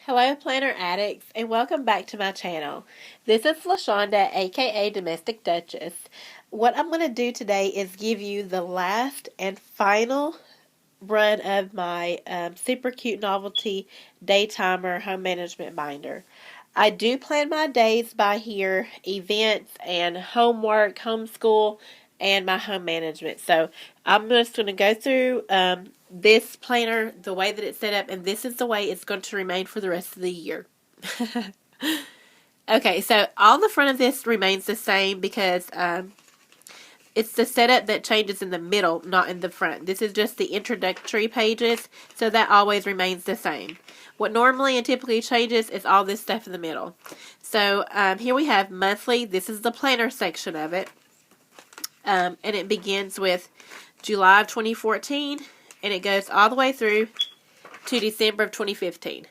Hello planner addicts and welcome back to my channel. This is LaShonda aka Domestic Duchess. What I'm going to do today is give you the last and final run of my super cute novelty daytimer home management binder. I do plan my days by here, events and homework, homeschool, and my home management. So I'm just going to go through this planner, the way that it's set up, and this is the way it's going to remain for the rest of the year. Okay, so all the front of this remains the same because it's the setup that changes in the middle, not in the front. This is just the introductory pages, so that always remains the same. What normally and typically changes is all this stuff in the middle. So here we have monthly. This is the planner section of it. And it begins with July of 2014, and it goes all the way through to December of 2015.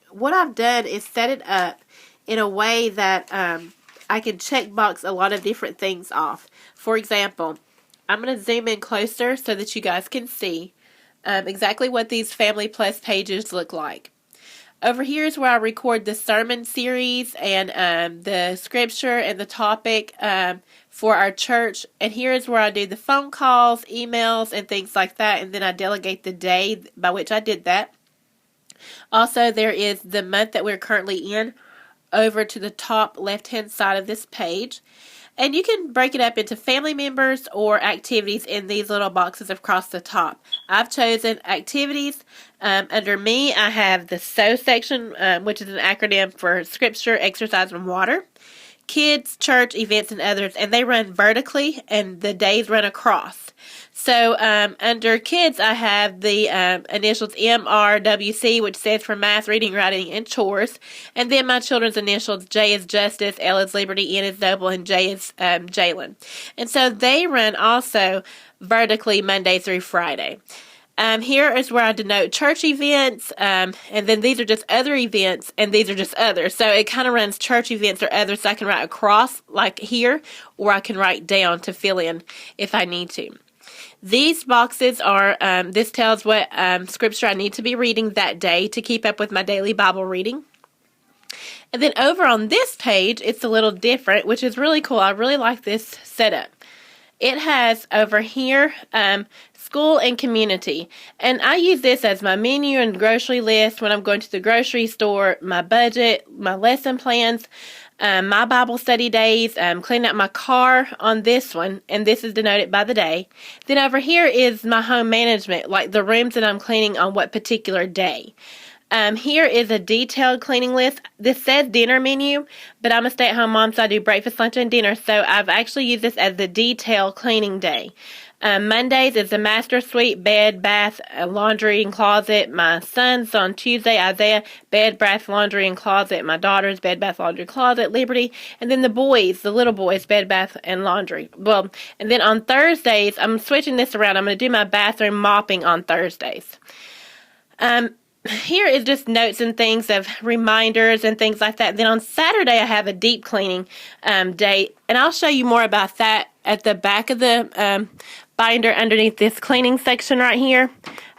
What I've done is set it up in a way that I can check box a lot of different things off. For example, I'm going to zoom in closer so that you guys can see exactly what these Family Plus pages look like. Over here is where I record the sermon series and the scripture and the topic for our church. And here is where I do the phone calls, emails, and things like that. And then I delegate the day by which I did that. Also, there is the month that we're currently in over to the top left-hand side of this page. And you can break it up into family members or activities in these little boxes across the top. I've chosen activities. Under me, I have the SO section, which is an acronym for Scripture, Exercise, and Water. Kids, church, events, and others. And they run vertically, and the days run across. So under kids, I have the initials MRWC, which stands for math, reading, writing, and chores. And then my children's initials, J is Justice, L is Liberty, N is Noble, and J is Jalen. And so they run also vertically Monday through Friday. Here is where I denote church events, and then these are just other events, and these are just others. So it kind of runs church events or others, so I can write across like here, or I can write down to fill in if I need to. These boxes are, this tells what scripture I need to be reading that day to keep up with my daily Bible reading. And then over on this page, it's a little different, which is really cool. I really like this setup. It has over here school and community. And I use this as my menu and grocery list when I'm going to the grocery store, my budget, my lesson plans, my Bible study days, cleaning out my car on this one, and this is denoted by the day. Then over here is my home management, like the rooms that I'm cleaning on what particular day. Here is a detailed cleaning list. This says dinner menu, but I'm a stay-at-home mom, so I do breakfast, lunch, and dinner. So I've actually used this as the detailed cleaning day. Mondays is the master suite, bed, bath, laundry, and closet. My son's on Tuesday, Isaiah, bed, bath, laundry, and closet. My daughter's bed, bath, laundry, closet, Liberty. And then the boys, the little boys, bed, bath, and laundry. Well, and then on Thursdays, I'm switching this around. I'm going to do my bathroom mopping on Thursdays. Here is just notes and things of reminders and things like that. Then on Saturday, I have a deep cleaning day, and I'll show you more about that at the back of the binder underneath this cleaning section right here.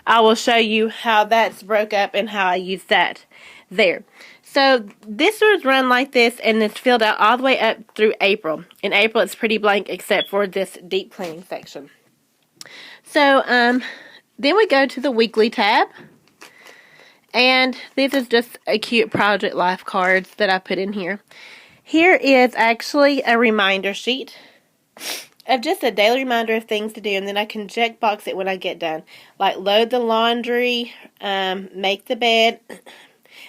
I will show you how that's broke up and how I use that there. So this was run like this, and it's filled out all the way up through April. In April, it's pretty blank except for this deep cleaning section. So then we go to the weekly tab. And this is just a cute Project Life cards that I put in here. Here is actually a reminder sheet of just a daily reminder of things to do. And then I can check box it when I get done. Like load the laundry, make the bed.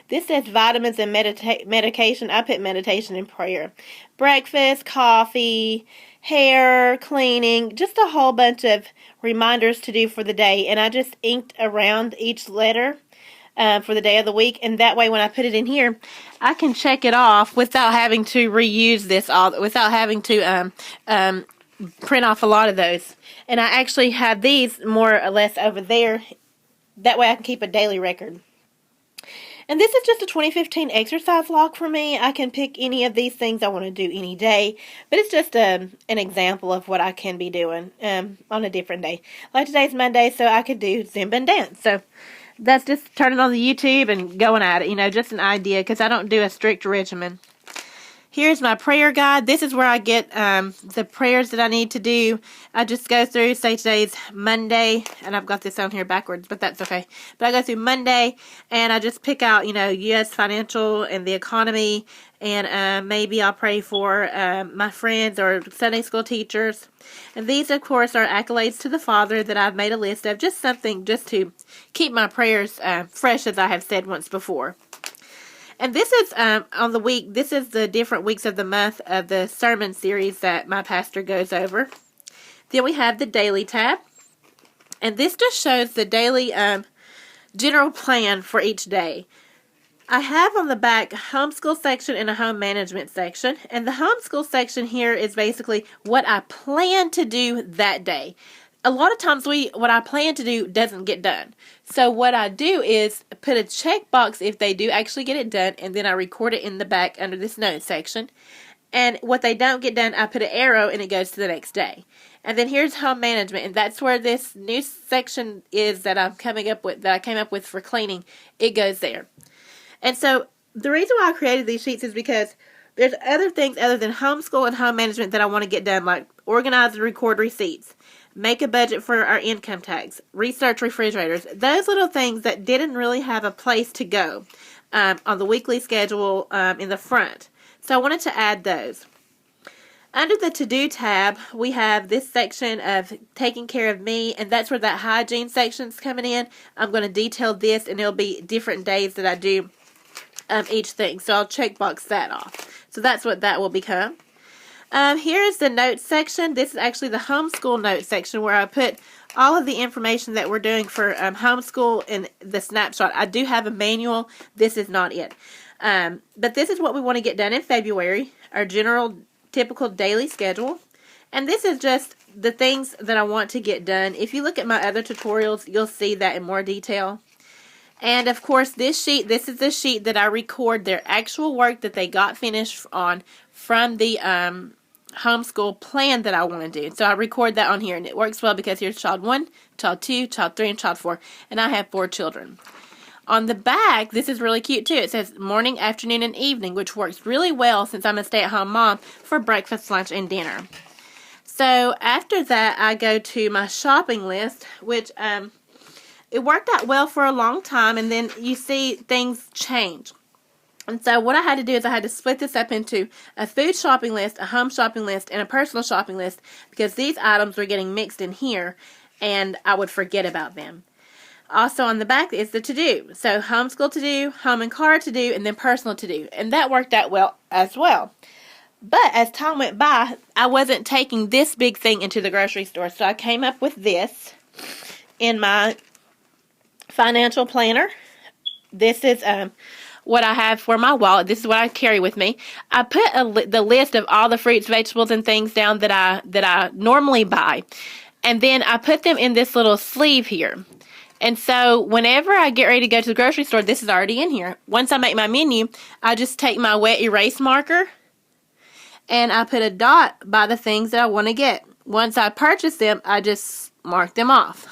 This says vitamins and medication. I put meditation and prayer. Breakfast, coffee, hair, cleaning. Just a whole bunch of reminders to do for the day. And I just inked around each letter for the day of the week, and that way when I put it in here, I can check it off without having to reuse this, without having to print off a lot of those. And I actually have these more or less over there. That way I can keep a daily record. And this is just a 2015 exercise log for me. I can pick any of these things I want to do any day. But it's just an example of what I can be doing on a different day. Like today's Monday, so I could do Zumba and dance. So That's just turning on the YouTube and going at it, you know, just an idea, because I don't do a strict regimen. Here's my prayer guide. This is where I get the prayers that I need to do. I just go through, say today's Monday, and I've got this on here backwards, but that's okay. But I go through Monday, and I just pick out, you know, U.S. financial and the economy, and maybe I'll pray for my friends or Sunday school teachers. And these, of course, are accolades to the Father that I've made a list of, just something just to keep my prayers fresh, as I have said once before. And this is on the week, this is the different weeks of the month of the sermon series that my pastor goes over. Then we have the daily tab. And this just shows the daily general plan for each day. I have on the back a homeschool section and a home management section. And the homeschool section here is basically what I plan to do that day. A lot of times what I plan to do doesn't get done. So what I do is put a checkbox if they do actually get it done, and then I record it in the back under this note section. And what they don't get done, I put an arrow and it goes to the next day. And then here's home management, and that's where this new section is that I came up with for cleaning. It goes there. And so the reason why I created these sheets is because there's other things other than homeschool and home management that I want to get done, like organize and record receipts, make a budget for our income tax, research refrigerators, those little things that didn't really have a place to go on the weekly schedule in the front. So I wanted to add those. Under the to-do tab, we have this section of taking care of me, and that's where that hygiene section's coming in. I'm going to detail this, and it'll be different days that I do each thing. So I'll checkbox that off. So that's what that will become. Here is the notes section. This is actually the homeschool notes section where I put all of the information that we're doing for homeschool in the snapshot. I do have a manual. This is not it. But this is what we want to get done in February, our general typical daily schedule. And this is just the things that I want to get done. If you look at my other tutorials, you'll see that in more detail. And of course, this is the sheet that I record their actual work that they got finished on from the homeschool plan that I want to do. So I record that on here, and it works well because here's child 1, child 2, child 3, and child 4, and I have 4 children. On the back, this is really cute too. It says morning, afternoon, and evening, which works really well since I'm a stay-at-home mom for breakfast, lunch, and dinner. So after that, I go to my shopping list, which it worked out well for a long time, and then you see things change. And so what I had to do is I had to split this up into a food shopping list, a home shopping list, and a personal shopping list, because these items were getting mixed in here, and I would forget about them. Also on the back is the to-do. So homeschool to-do, home and car to-do, and then personal to-do. And that worked out well as well. But as time went by, I wasn't taking this big thing into the grocery store. So I came up with this in my financial planner. This is what I have for my wallet. This is what I carry with me. I put the list of all the fruits, vegetables, and things down that I normally buy. And then I put them in this little sleeve here. And so whenever I get ready to go to the grocery store, this is already in here. Once I make my menu, I just take my wet erase marker and I put a dot by the things that I want to get. Once I purchase them, I just mark them off.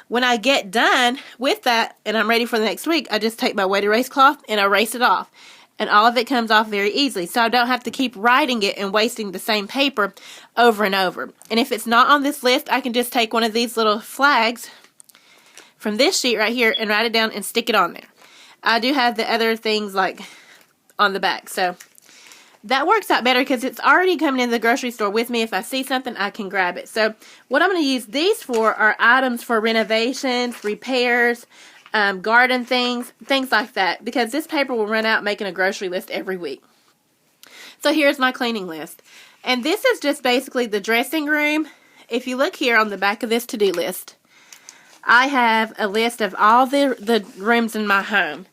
When I get done with that and I'm ready for the next week, I just take my wet erase cloth and erase it off. And all of it comes off very easily. So I don't have to keep writing it and wasting the same paper over and over. And if it's not on this list, I can just take one of these little flags from this sheet right here and write it down and stick it on there. I do have the other things like on the back. So that works out better because it's already coming in the grocery store with me. If I see something, I can grab it. So what I'm going to use these for are items for renovations, repairs, garden things like that. Because this paper will run out making a grocery list every week. So here's my cleaning list. And this is just basically the dressing room. If you look here on the back of this to-do list, I have a list of all the rooms in my home.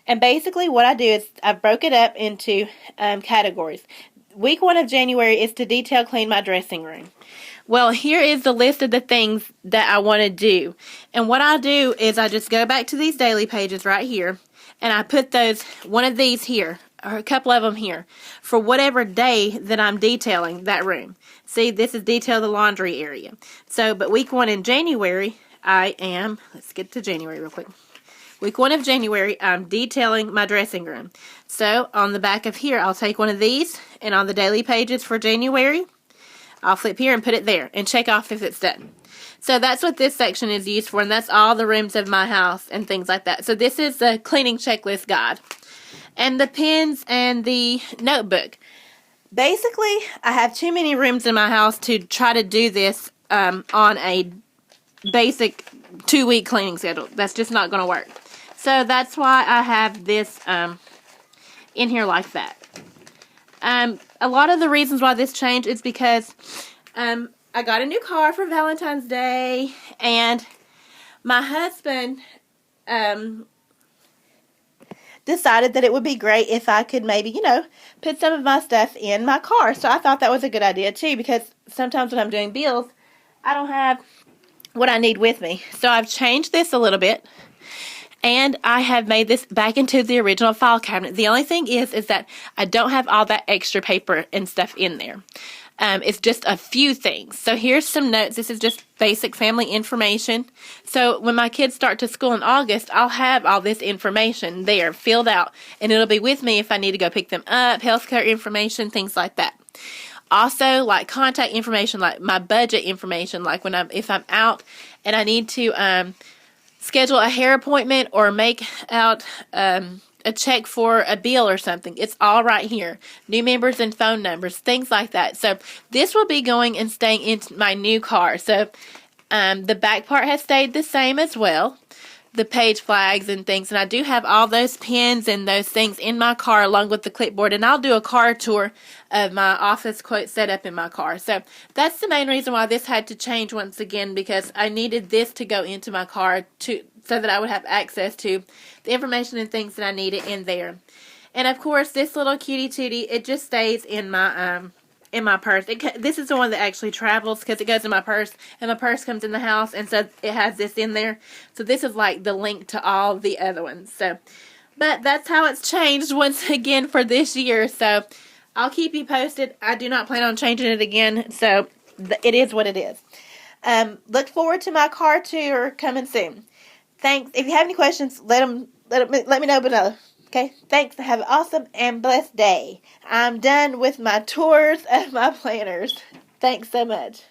And basically what I do is I broke it up into categories. Week 1 of January is to detail clean my dressing room. Well, here is the list of the things that I want to do. And what I'll do is I just go back to these daily pages right here. And I put one of these here, or a couple of them here, for whatever day that I'm detailing that room. See, this is detail the laundry area. So, but week 1 in January, let's get to January real quick. week 1 of January, I'm detailing my dressing room. So on the back of here, I'll take one of these, and on the daily pages for January, I'll flip here and put it there and check off if it's done. So that's what this section is used for, and that's all the rooms of my house and things like that. So this is the cleaning checklist guide. And the pens and the notebook. Basically, I have too many rooms in my house to try to do this on a basic 2-week cleaning schedule. That's just not going to work. So that's why I have this in here like that. A lot of the reasons why this changed is because I got a new car for Valentine's Day, and my husband decided that it would be great if I could maybe, put some of my stuff in my car. So I thought that was a good idea too, because sometimes when I'm doing bills, I don't have what I need with me. So I've changed this a little bit, and I have made this back into the original file cabinet. The only thing is that I don't have all that extra paper and stuff in there. It's just a few things. So here's some notes. This is just basic family information. So when my kids start to school in August, I'll have all this information there filled out, and it'll be with me if I need to go pick them up, healthcare information, things like that. Also, like contact information, like my budget information, like if I'm out and I need to schedule a hair appointment or make out a check for a bill or something. It's all right here. New members and phone numbers, things like that. So this will be going and staying in my new car. So the back part has stayed the same as well. The page flags and things. And I do have all those pins and those things in my car along with the clipboard. And I'll do a car tour of my office quote set up in my car. So that's the main reason why this had to change once again, because I needed this to go into my car so that I would have access to the information and things that I needed in there. And of course, this little cutie tootie, it just stays in my purse. This is the one that actually travels because it goes in my purse, and my purse comes in the house, and so it has this in there. So this is like the link to all the other ones. So, but that's how it's changed once again for this year. So I'll keep you posted. I do not plan on changing it again. So it is what it is. Look forward to my car tour coming soon. Thanks. If you have any questions, let me know below. Okay, thanks. Have an awesome and blessed day. I'm done with my tours of my planners. Thanks so much.